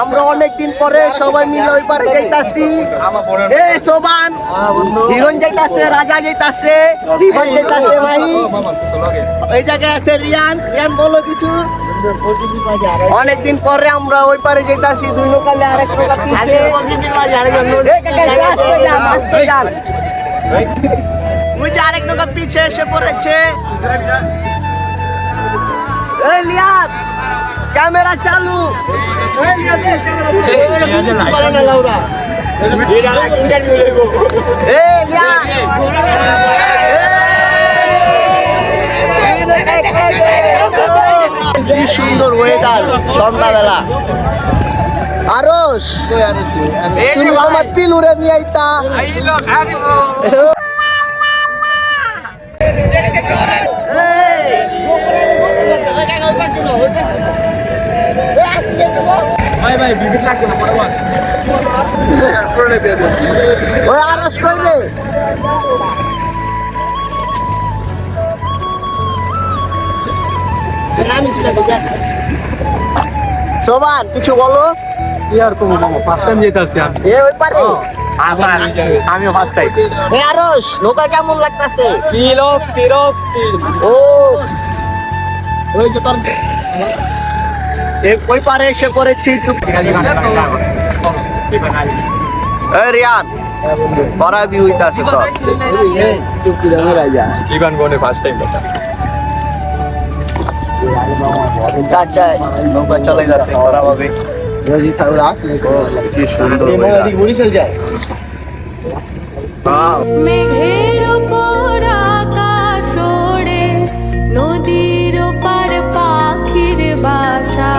আমরা অনেকদিন পরে সবাই মিলে ওই পারে যাইতাছি। এ সোবান হিরোন যাইতাছে, রাজা যাইতাছে, বিভাগ যাইতাছে, মাহি এই জায়গায় আছে রিয়ান। রিয়ান বলো কিছু। অনেকদিন পরে আমরা ওই পারে যাইতাছি। দুই লোকালে আরেক লোকা পিছে। আসতে যান, আসতে যান। ওই যে আরেক লোকা পিছে এসে পড়েছে। এই লিয়াত ক্যামেরা চালু। কি সুন্দর ওয়েদার সন্ধ্যাবেলা। আরশ তুমি তোমার পিলুরে নিয়ে আইতা। ওই আরশ কই রে? সোবান কিছু বলো। আমিও ফার্স্ট টাইম। আরশ নৌকা কেমন লাগতেছে? ও ওই পারে এসে পড়েছি। রিয়ান বড় ভিউ হইতাছে তো। ইভান গোনে ফার্স্ট টাইম কথা। চাচা নৌকা চালাই যাচ্ছে বড় ভাবে। কি সুন্দর বরিশাল যায়। মেঘের উপর আকাশ ওড়ে, নদীর ওপার পাখির বাসা।